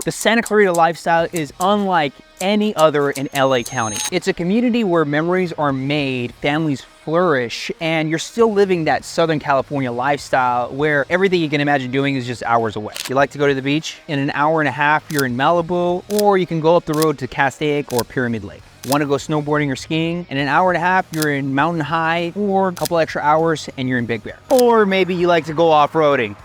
The Santa Clarita lifestyle is unlike any other in LA County. It's a community where memories are made, families flourish, and you're still living that Southern California lifestyle where everything you can imagine doing is just hours away. You like to go to the beach? In an hour and a half, you're in Malibu, or you can go up the road to Castaic or Pyramid Lake. Want to go snowboarding or skiing? In an hour and a half, you're in Mountain High, or a couple extra hours and you're in Big Bear. Or maybe you like to go off-roading.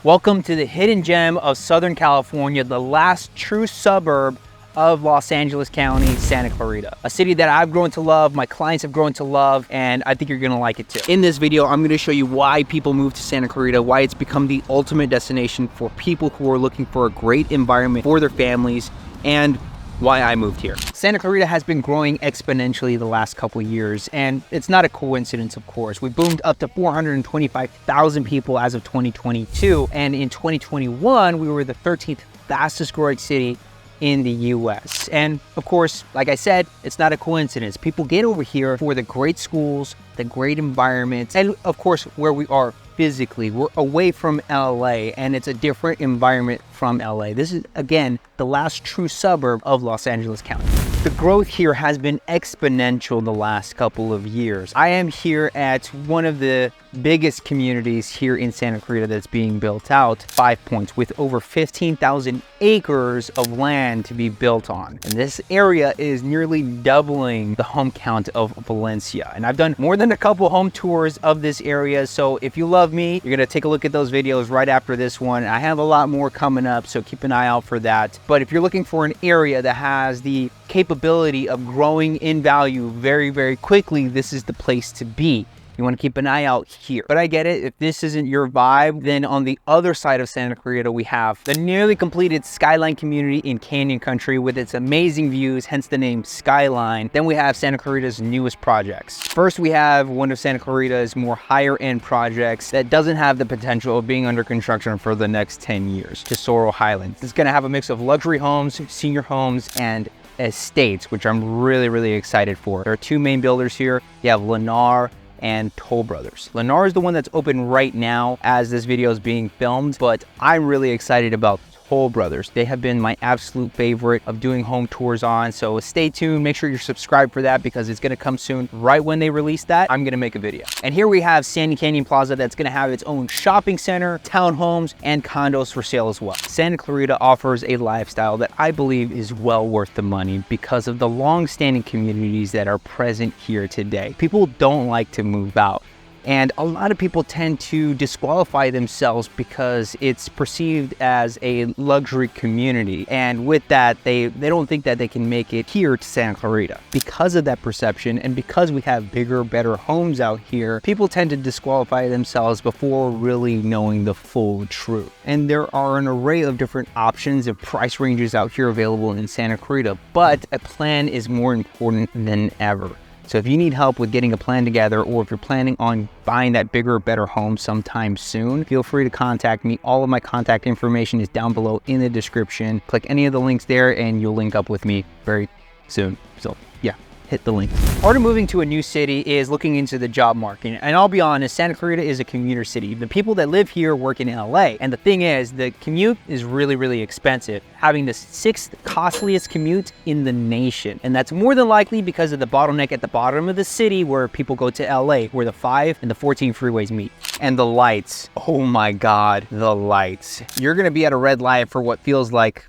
Welcome to the hidden gem of Southern California, the last true suburb of Los Angeles County, Santa Clarita. A city that I've grown to love, my clients have grown to love, and I think you're gonna like it too. In this video, I'm gonna show you why people move to Santa Clarita, why it's become the ultimate destination for people who are looking for a great environment for their families, and why I moved here. Santa Clarita has been growing exponentially the last couple of years, and it's not a coincidence, of course. We boomed up to 425,000 people as of 2022, and in 2021, we were the 13th fastest growing city in the US. And of course, like I said, it's not a coincidence. People get over here for the great schools, the great environments, and of course, where we are physically. We're away from LA, and it's a different environment from LA. This is, again, the last true suburb of Los Angeles County. The growth here has been exponential the last couple of years. I am here at one of the biggest communities here in Santa Clarita that's being built out, 5 Points, with over 15,000 acres of land to be built on. And this area is nearly doubling the home count of Valencia. And I've done more than a couple home tours of this area. So if you love me, you're gonna take a look at those videos right after this one. I have a lot more coming up, so keep an eye out for that. But if you're looking for an area that has the capability of growing in value very, very quickly, this is the place to be. You want to keep an eye out here. But I get it, if this isn't your vibe, then on the other side of Santa Clarita, we have the nearly completed Skyline community in Canyon Country with its amazing views, hence the name Skyline. Then we have Santa Clarita's newest projects. First, we have one of Santa Clarita's more higher end projects that doesn't have the potential of being under construction for the next 10 years, Tesoro Highlands. It's going to have a mix of luxury homes, senior homes, and estates, which I'm really, really excited for. There are two main builders here. You have Lennar and Toll Brothers. Lennar is the one that's open right now as this video is being filmed, but I'm really excited about Toll Brothers. They have been my absolute favorite of doing home tours on, so stay tuned. Make sure you're subscribed for that because it's gonna come soon. Right when they release that, I'm gonna make a video. And here we have Sandy Canyon Plaza that's gonna have its own shopping center, townhomes, and condos for sale as well. Santa Clarita offers a lifestyle that I believe is well worth the money because of the long-standing communities that are present here today. People don't like to move out. And a lot of people tend to disqualify themselves because it's perceived as a luxury community. And with that, they don't think that they can make it here to Santa Clarita. Because of that perception, and because we have bigger, better homes out here, people tend to disqualify themselves before really knowing the full truth. And there are an array of different options and price ranges out here available in Santa Clarita, but a plan is more important than ever. So if you need help with getting a plan together, or if you're planning on buying that bigger, better home sometime soon, feel free to contact me. All of my contact information is down below in the description. Click any of the links there and you'll link up with me very soon. So yeah, hit the link. Part of moving to a new city is looking into the job market. And I'll be honest, Santa Clarita is a commuter city. The people that live here work in LA. And the thing is, the commute is really, really expensive, having the 6th costliest commute in the nation. And that's more than likely because of the bottleneck at the bottom of the city where people go to LA, where the 5 and the 14 freeways meet. And the lights, oh my God, the lights. You're gonna be at a red light for what feels like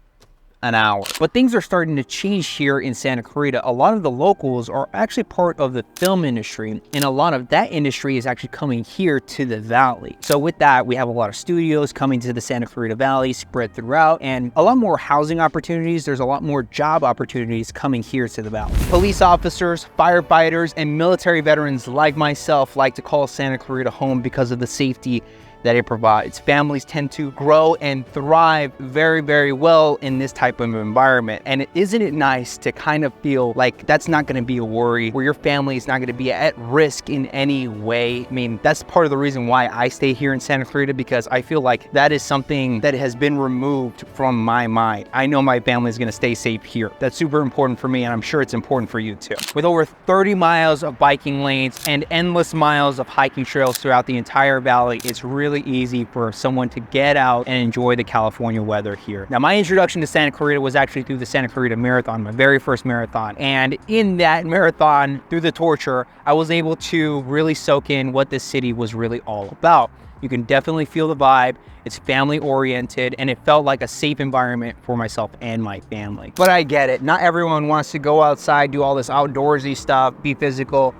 an hour. But things are starting to change here in Santa Clarita. A lot of the locals are actually part of the film industry, and a lot of that industry is actually coming here to the valley. So with that, we have a lot of studios coming to the Santa Clarita Valley spread throughout, and a lot more housing opportunities. There's a lot more job opportunities coming here to the valley. Police officers, firefighters, and military veterans like myself like to call Santa Clarita home because of the safety that it provides. Families tend to grow and thrive very, very well in this type of environment. And isn't it nice to kind of feel like that's not gonna be a worry, where your family is not gonna be at risk in any way? I mean, that's part of the reason why I stay here in Santa Clarita, because I feel like that is something that has been removed from my mind. I know my family is gonna stay safe here. That's super important for me, and I'm sure it's important for you too. With over 30 miles of biking lanes and endless miles of hiking trails throughout the entire valley, it's really really easy for someone to get out and enjoy the California weather here. Now, my introduction to Santa Clarita was actually through the Santa Clarita Marathon, my very first marathon. And in that marathon, through the torture, I was able to really soak in what this city was really all about. You can definitely feel the vibe. It's family oriented, and it felt like a safe environment for myself and my family. But I get it. Not everyone wants to go outside, do all this outdoorsy stuff, be physical.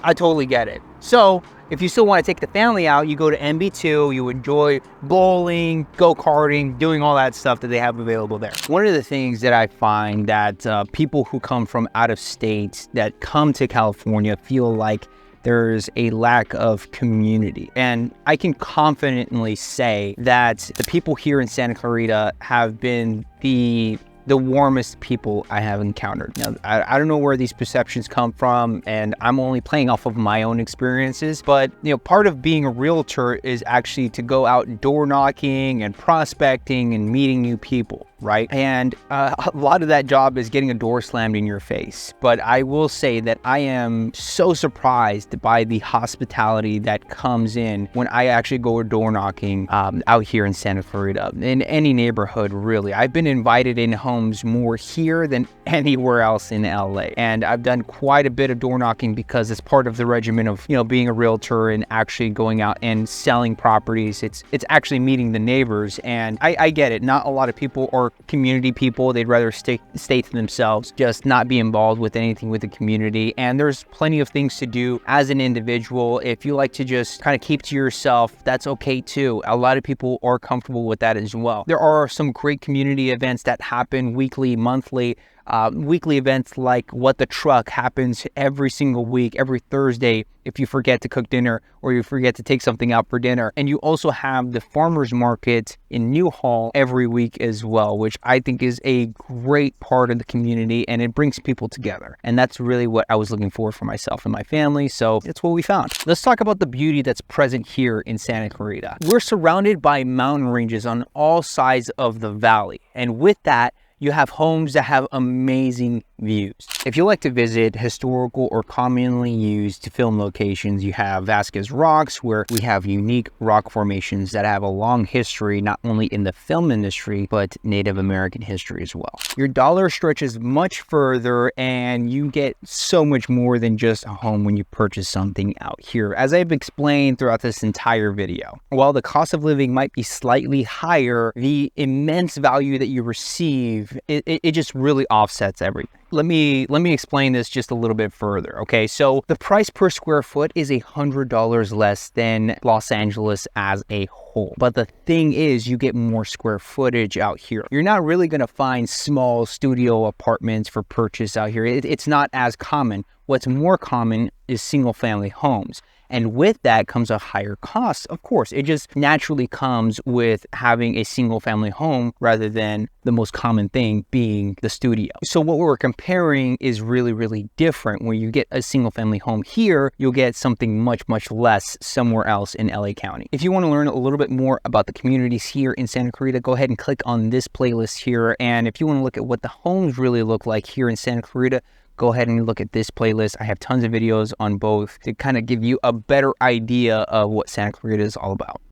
I totally get it. So if you still want to take the family out, you go to MB2, you enjoy bowling, go-karting, doing all that stuff that they have available there. One of the things that I find that people who come from out of state that come to California feel like there's a lack of community. And I can confidently say that the people here in Santa Clarita have been the warmest people I have encountered. Now, I don't know where these perceptions come from, and I'm only playing off of my own experiences, but part of being a realtor is actually to go out door knocking and prospecting and meeting new people, right? And a lot of that job is getting a door slammed in your face. But I will say that I am so surprised by the hospitality that comes in when I actually go door knocking out here in Santa Clarita, in any neighborhood, really. I've been invited in homes more here than anywhere else in LA. And I've done quite a bit of door knocking because it's part of the regimen of, being a realtor and actually going out and selling properties. It's actually meeting the neighbors. And I get it. Not a lot of people are community people. They'd rather stay to themselves, just not be involved with anything with the community. And there's plenty of things to do as an individual. If you like to just kind of keep to yourself, that's okay too. A lot of people are comfortable with that as well. There are some great community events that happen weekly, monthly. Weekly events like What the Truck happens every single week, every Thursday, if you forget to cook dinner or you forget to take something out for dinner. And you also have the farmers market in Newhall every week as well, which I think is a great part of the community, and it brings people together. And that's really what I was looking for myself and my family. So that's what we found. Let's talk about the beauty that's present here in Santa Clarita. We're surrounded by mountain ranges on all sides of the valley. And with that, you have homes that have amazing views. If you like to visit historical or commonly used film locations, you have Vasquez Rocks, where we have unique rock formations that have a long history, not only in the film industry, but Native American history as well. Your dollar stretches much further, and you get so much more than just a home when you purchase something out here. As I've explained throughout this entire video, while the cost of living might be slightly higher, the immense value that you receive, it just really offsets everything. Let me explain this just a little bit further, okay? So the price per square foot is $100 less than Los Angeles as a whole. But the thing is, you get more square footage out here. You're not really going to find small studio apartments for purchase out here. It's not as common. What's more common is single family homes. And with that comes a higher cost. Of course, it just naturally comes with having a single family home rather than the most common thing being the studio. So what we're comparing is really, really different. When you get a single family home here, you'll get something much, much less somewhere else in LA County. If you want to learn a little bit more about the communities here in Santa Clarita, go ahead and click on this playlist here. And if you want to look at what the homes really look like here in Santa Clarita, go ahead and look at this playlist. I have tons of videos on both to kind of give you a better idea of what Santa Clarita is all about.